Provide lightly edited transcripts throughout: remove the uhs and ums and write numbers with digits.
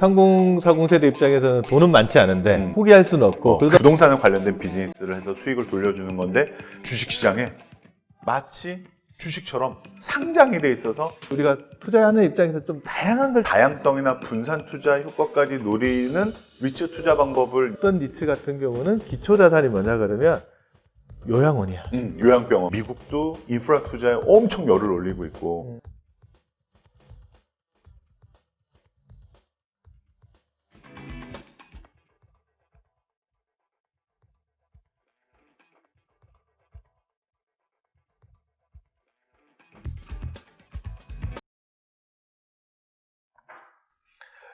3040 세대 입장에서는 돈은 많지 않은데 포기할 수는 없고 부동산에 관련된 비즈니스를 해서 수익을 돌려주는 건데 주식시장에 마치 주식처럼 상장이 돼 있어서 우리가 투자하는 입장에서 좀 다양한 걸 다양성이나 분산 투자 효과까지 노리는 리츠 투자 방법을 어떤 리츠 같은 경우는 기초 자산이 뭐냐 그러면 요양원이야. 요양병원 미국도 인프라 투자에 엄청 열을 올리고 있고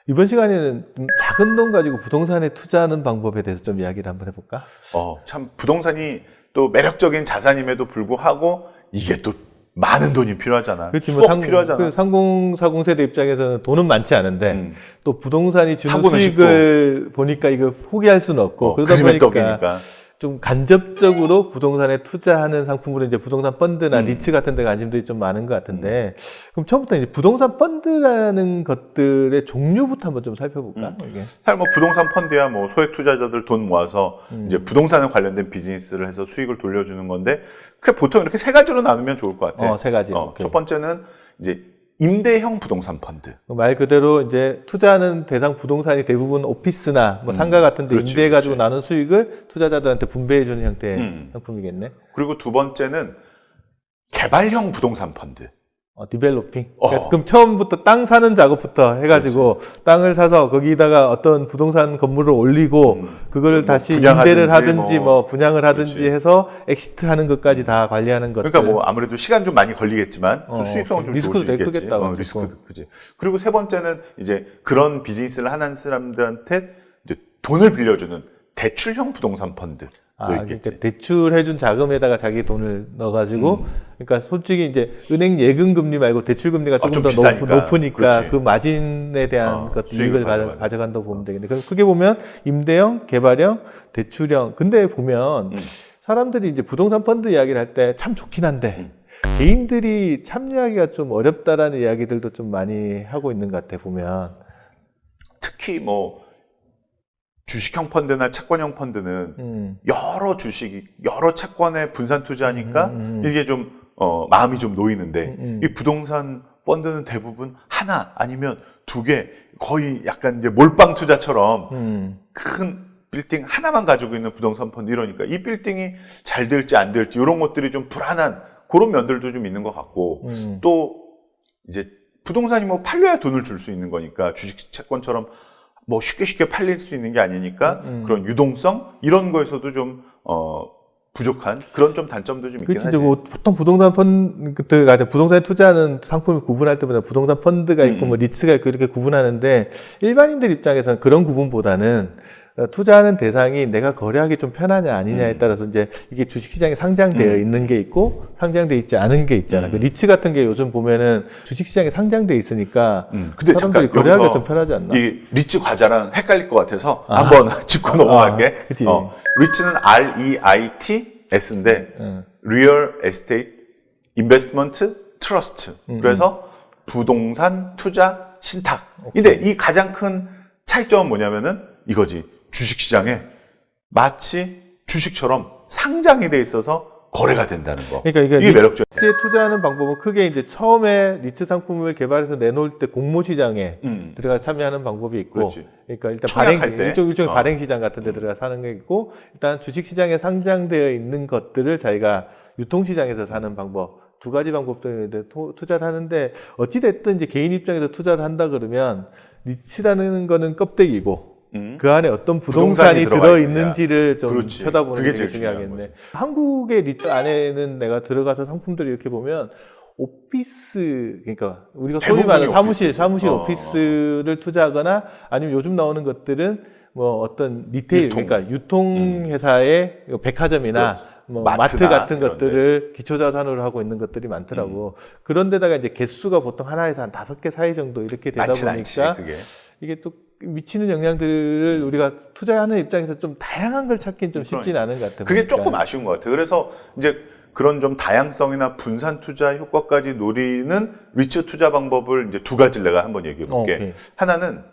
이번 시간에는 좀 작은 돈 가지고 부동산에 투자하는 방법에 대해서 좀 이야기를 한번 해볼까? 참 부동산이 또 매력적인 자산임에도 불구하고 이게 또 많은 돈이 필요하잖아. 그렇지, 수억 필요하잖아. 3040 세대 입장에서는 돈은 많지 않은데 또 부동산이 주는 수익을 보니까 이거 포기할 수는 없고 그러다 보니까 좀 간접적으로 부동산에 투자하는 상품으로 이제 부동산 펀드나 리츠 같은 데 관심들이 좀 많은 것 같은데 그럼 처음부터 이제 부동산 펀드라는 것들의 종류부터 한번 좀 살펴볼까? 이게. 사실 뭐 부동산 펀드야 뭐 소액 투자자들 돈 모아서 이제 부동산에 관련된 비즈니스를 해서 수익을 돌려주는 건데 그 보통 이렇게 세 가지로 나누면 좋을 것 같아. 세 가지. 첫 번째는 이제 임대형 부동산 펀드. 말 그대로 이제 투자하는 대상 부동산이 대부분 오피스나 뭐 상가 같은 데 임대해가지고 나는 수익을 투자자들한테 분배해주는 형태의 상품이겠네. 그리고 두 번째는 개발형 부동산 펀드. 디벨로핑. 그럼 처음부터 땅 사는 작업부터 해가지고 땅을 사서 거기다가 어떤 부동산 건물을 올리고 그걸 다시 임대를 하든지 뭐 분양을 하든지 해서 엑시트 하는 것까지 다 관리하는 것들. 그러니까 뭐 아무래도 시간 좀 많이 걸리겠지만 또 수익성은 좀 리스크도 좋을 수 있겠지. 크겠다. 리스크도 크지. 그리고 세 번째는 이제 그런 비즈니스를 하는 사람들한테 이제 돈을 빌려주는 대출형 부동산 펀드. 그러니까 대출해준 자금에다가 자기 돈을 넣어가지고, 그러니까 솔직히 이제 은행 예금 금리 말고 대출 금리가 조금 더 높으니까 그렇지. 그 마진에 대한 이익을 가져간다고 보면 되겠네. 그럼 크게 보면 임대형, 개발형, 대출형. 근데 보면 사람들이 이제 부동산 펀드 이야기를 할 때 참 좋긴 한데 개인들이 참여하기가 좀 어렵다라는 이야기들도 좀 많이 하고 있는 것 같아 보면. 특히 뭐 주식형 펀드나 채권형 펀드는 여러 주식, 여러 채권에 분산 투자하니까 이게 좀 마음이 좀 놓이는데 이 부동산 펀드는 대부분 하나 아니면 두 개, 거의 약간 이제 몰빵 투자처럼 큰 빌딩 하나만 가지고 있는 부동산 펀드 이러니까 이 빌딩이 잘 될지 안 될지 이런 것들이 좀 불안한 그런 면들도 좀 있는 것 같고 또 이제 부동산이 뭐 팔려야 돈을 줄 수 있는 거니까 주식 채권처럼 뭐 쉽게 팔릴 수 있는 게 아니니까 그런 유동성 이런 거에서도 좀 부족한 그런 좀 단점도 좀 있긴 하지. 뭐 보통 부동산 펀드가 부동산에 투자하는 상품을 구분할 때보다 부동산 펀드가 있고 뭐 리츠가 있고 이렇게 구분하는데 일반인들 입장에서는 그런 구분보다는 투자하는 대상이 내가 거래하기 좀 편하냐 아니냐에 따라서 이제 이게 주식시장에 상장되어 있는 게 있고 상장되어 있지 않은 게 있잖아. 그 리츠 같은 게 요즘 보면은 주식시장에 상장되어 있으니까 근데 사람들이 잠깐 거래하기가 좀 편하지 않나? 이 리츠 과자랑 헷갈릴 것 같아서 한번 짚고 넘어갈게. 그치. 리츠는 REITS인데 Real Estate Investment Trust. 그래서 부동산 투자 신탁. 근데 이 가장 큰 차이점은 뭐냐면은 이거지. 주식시장에 마치 주식처럼 상장이 돼 있어서 거래가 된다는 거. 그러니까 이게 매력적. 리츠에 투자하는 방법은 크게 이제 처음에 리츠 상품을 개발해서 내놓을 때 공모시장에 들어가 참여하는 방법이 있고, 그렇지. 그러니까 일단 일종의 발행시장 같은 데 들어가 사는 게 있고, 일단 주식시장에 상장되어 있는 것들을 자기가 유통시장에서 사는 방법. 두 가지 방법들에 투자를 하는데, 어찌됐든 이제 개인 입장에서 투자를 한다 그러면, 리츠라는 거는 껍데기고, 그 안에 어떤 부동산이 들어있는지를 좀 쳐다보는 게 중요하겠네. 한국의 리츠 안에는 내가 들어가서 상품들을 이렇게 보면 오피스, 그러니까 우리가 소위 말하는 사무실 오피스를 투자하거나 아니면 요즘 나오는 것들은 뭐 어떤 리테일, 그러니까 유통회사의 백화점이나 뭐 마트 같은 것들을 기초자산으로 하고 있는 것들이 많더라고. 그런 데다가 이제 개수가 보통 하나에서 한 5개 사이 정도 이렇게 되다 보니까 이게 또 미치는 영향들을 우리가 투자하는 입장에서 좀 다양한 걸 찾긴 좀 쉽지는 않은 것 같아요. 그게 조금 아쉬운 것 같아요. 그래서 이제 그런 좀 다양성이나 분산 투자 효과까지 노리는 리츠 투자 방법을 이제 두 가지를 내가 한번 얘기해 볼게. 하나는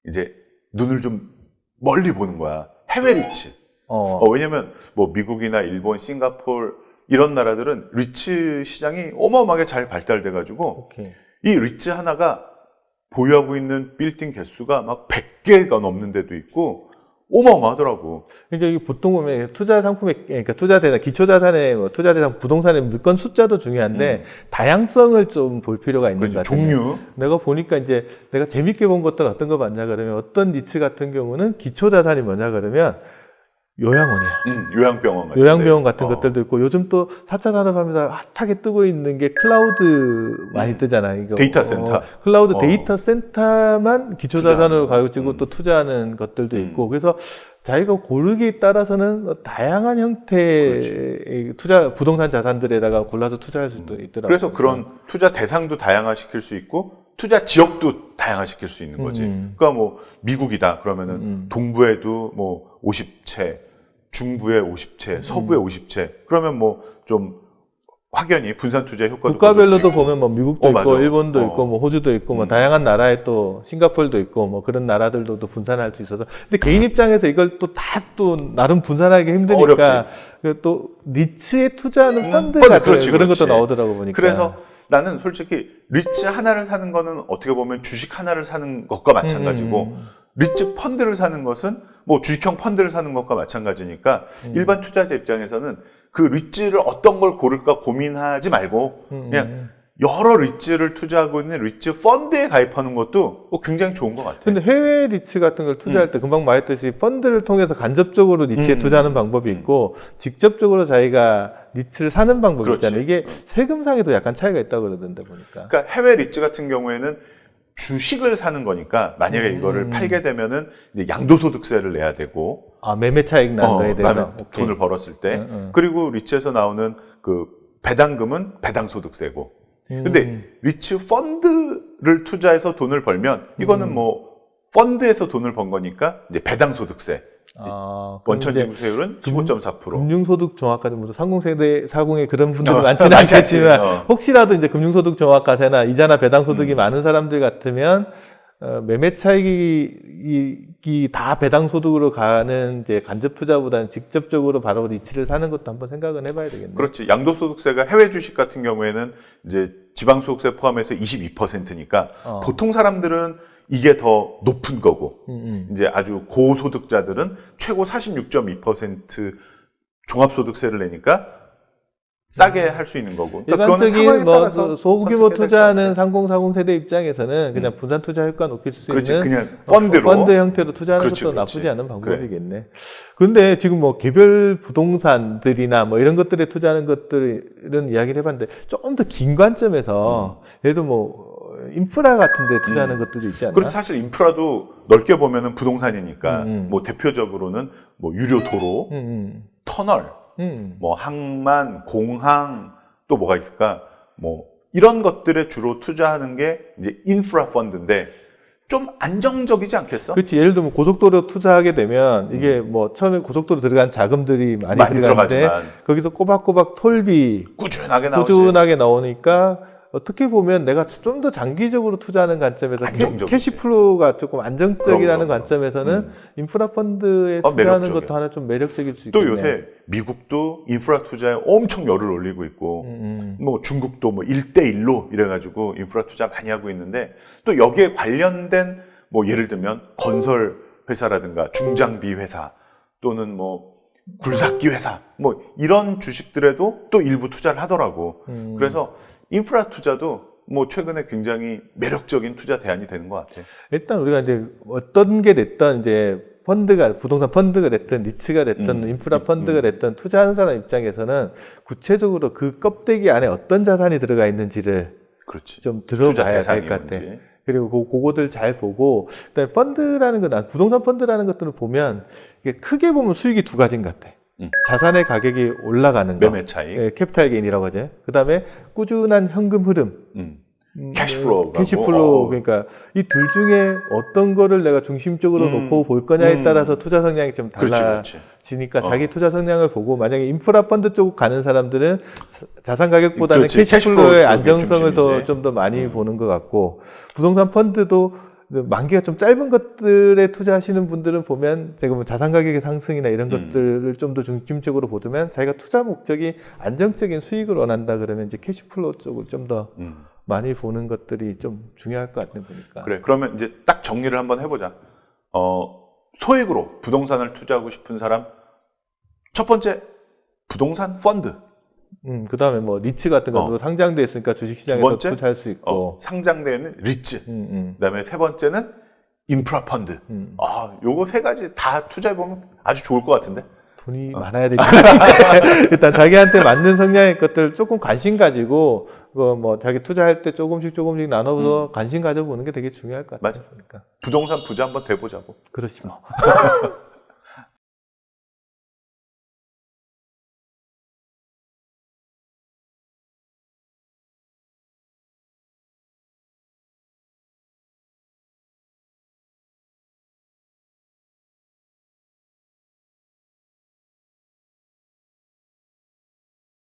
이제 눈을 좀 멀리 보는 거야. 해외 리츠. 왜냐면 뭐 미국이나 일본, 싱가포르 이런 나라들은 리츠 시장이 어마어마하게 잘 발달돼가지고 이 리츠 하나가 보유하고 있는 빌딩 개수가 막 100개가 넘는 데도 있고 어마어마하더라고. 그러니까 이게 보통 보면 투자 상품의, 그러니까 투자 대상, 기초 자산의 뭐 투자 대상 부동산의 물건 숫자도 중요한데 다양성을 좀 볼 필요가 있는 것 같아요. 종류. 내가 보니까 이제 내가 재밌게 본 것들 어떤 거 맞냐 그러면 어떤 니츠 같은 경우는 기초 자산이 뭐냐 그러면 요양원이야. 요양병원 같은 요양병원 같은 것들도 있고 요즘 또 4차 산업하면서 핫하게 뜨고 있는 게 클라우드 많이 뜨잖아요. 이거 데이터 센터. 클라우드 데이터 센터만 기초 자산으로 가지고 또 투자하는 것들도 있고 그래서 자기가 고르기에 따라서는 다양한 형태의 투자 부동산 자산들에다가 골라서 투자할 수도 있더라고요. 그래서 그런 투자 대상도 다양화시킬 수 있고 투자 지역도 다양화시킬 수 있는 거지. 그러니까 뭐 미국이다 그러면은 동부에도 뭐 50채, 중부에 50채, 서부에 50채. 그러면 뭐 좀 확연히 분산 투자 효과도 국가별로도 보면 뭐 미국도 있고 맞아. 일본도 있고 뭐 호주도 있고 뭐 다양한 나라에 또 싱가포르도 있고 뭐 그런 나라들도 또 분산할 수 있어서 근데 개인 입장에서 이걸 또 다 또 나름 분산하기 힘드니까 또 니츠에 투자하는 펀드 같은 그런 것도 나오더라고 보니까. 그래서 나는 솔직히 리츠 하나를 사는 거는 어떻게 보면 주식 하나를 사는 것과 마찬가지고 리츠 펀드를 사는 것은 뭐 주식형 펀드를 사는 것과 마찬가지니까 일반 투자자 입장에서는 그 리츠를 어떤 걸 고를까 고민하지 말고 그냥 여러 리츠를 투자하고 있는 리츠 펀드에 가입하는 것도 굉장히 좋은 것 같아요. 근데 해외 리츠 같은 걸 투자할 때 금방 말했듯이 펀드를 통해서 간접적으로 리츠에 투자하는 방법이 있고 직접적으로 자기가 리츠를 사는 방법이 있잖아요. 이게 세금상에도 약간 차이가 있다고 그러던데 보니까. 그러니까 해외 리츠 같은 경우에는 주식을 사는 거니까 만약에 이거를 팔게 되면은 이제 양도소득세를 내야 되고 매매 차익 난 거에 대해서 돈을 벌었을 때 그리고 리츠에서 나오는 그 배당금은 배당소득세고 근데 리츠 펀드를 투자해서 돈을 벌면 이거는 뭐 펀드에서 돈을 번 거니까 이제 배당소득세 원천징수세율은 15.4%. 금융소득 종합과세, 뭐 30세대 40에 그런 분들은 많지는 않겠지만 혹시라도 이제 금융소득 종합과세나 이자나 배당소득이 많은 사람들 같으면 매매 차익이 다 배당소득으로 가는 이제 간접 투자보다는 직접적으로 바로 리츠를 사는 것도 한번 생각은 해봐야 되겠네요. 그렇지. 양도소득세가 해외 주식 같은 경우에는 이제 지방소득세 포함해서 22%니까 보통 사람들은 이게 더 높은 거고 이제 아주 고소득자들은 최고 46.2% 종합소득세를 내니까 싸게 할 수 있는 거고. 일반적인 뭐 소규모 투자하는 3040 세대 입장에서는 그냥 분산 투자 효과 높일 수 있는 그냥 펀드 형태로 투자하는 것도 나쁘지 않은 방법이겠네. 근데 지금 뭐 개별 부동산들이나 뭐 이런 것들에 투자하는 것들은 이야기를 해봤는데 조금 더 긴 관점에서 예를 들어 뭐 인프라 같은 데 투자하는 것들도 있지 않나? 그리고 사실 인프라도 넓게 보면은 부동산이니까 뭐 대표적으로는 뭐 유료 도로, 터널, 뭐 항만, 공항 또 뭐가 있을까? 뭐 이런 것들에 주로 투자하는 게 이제 인프라 펀드인데 좀 안정적이지 않겠어? 그렇지. 예를 들면 고속도로 투자하게 되면 이게 뭐 처음에 고속도로 들어간 자금들이 많이 들어가는데 들어가지만. 거기서 꼬박꼬박 톨비 꾸준하게 나오니까 어떻게 보면 내가 좀 더 장기적으로 투자하는 관점에서 캐시플로우가 조금 안정적이라는 관점에서는 인프라 펀드에 투자하는 것도 하나 좀 매력적일 수 있겠네. 또 요새 미국도 인프라 투자에 엄청 열을 올리고 있고 뭐 중국도 뭐 1대1로 이래가지고 인프라 투자 많이 하고 있는데 또 여기에 관련된 뭐 예를 들면 건설 회사라든가 중장비 회사 또는 뭐 굴삭기 회사 뭐 이런 주식들에도 또 일부 투자를 하더라고. 그래서 인프라 투자도 뭐 최근에 굉장히 매력적인 투자 대안이 되는 것 같아요. 일단 우리가 이제 어떤 게 됐던 이제 펀드가 부동산 펀드가 됐든 니츠가 됐든 인프라 펀드가 됐든 투자하는 사람 입장에서는 구체적으로 그 껍데기 안에 어떤 자산이 들어가 있는지를 좀 들어봐야 될 것 같아. 그리고 그거들 잘 보고 그다음에 펀드라는 건 난 부동산 펀드라는 것들을 보면 이게 크게 보면 수익이 두 가지인 것 같아. 자산의 가격이 올라가는 거, 매매 차익, 네, 캐피탈 게인이라고 하죠. 그다음에 꾸준한 현금 흐름, 캐시플로우. 그러니까 이 둘 중에 어떤 거를 내가 중심적으로 놓고 볼 거냐에 따라서 투자 성향이 좀 달라지니까 자기 투자 성향을 보고 만약에 인프라 펀드 쪽 가는 사람들은 자산 가격보다는 캐시플로우의 안정성을 좀 더 많이 보는 것 같고 부동산 펀드도 만기가 좀 짧은 것들에 투자하시는 분들은 보면 제가 뭐 자산 가격의 상승이나 이런 것들을 좀 더 중점적으로 보면 자기가 투자 목적이 안정적인 수익을 원한다 그러면 이제 캐시플로우 쪽을 좀 더 많이 보는 것들이 좀 중요할 것 같네 보니까. 그래. 그러면 이제 딱 정리를 한번 해보자. 소액으로 부동산을 투자하고 싶은 사람 첫 번째 부동산 펀드. 그 다음에 뭐 리츠 같은 것도 상장돼 있으니까 주식시장에서 투자할 수 있고. 상장되어 있는 리츠. 그 다음에 세 번째는 인프라 펀드. 요거 세 가지 다 투자해보면 아주 좋을 것 같은데? 돈이 많아야 되겠네. 일단 자기한테 맞는 성향의 것들 조금 관심 가지고, 뭐 자기 투자할 때 조금씩 나눠서 관심 가져보는 게 되게 중요할 것 같아요. 맞아. 부동산 부자 한번 돼보자고. 그렇지 뭐.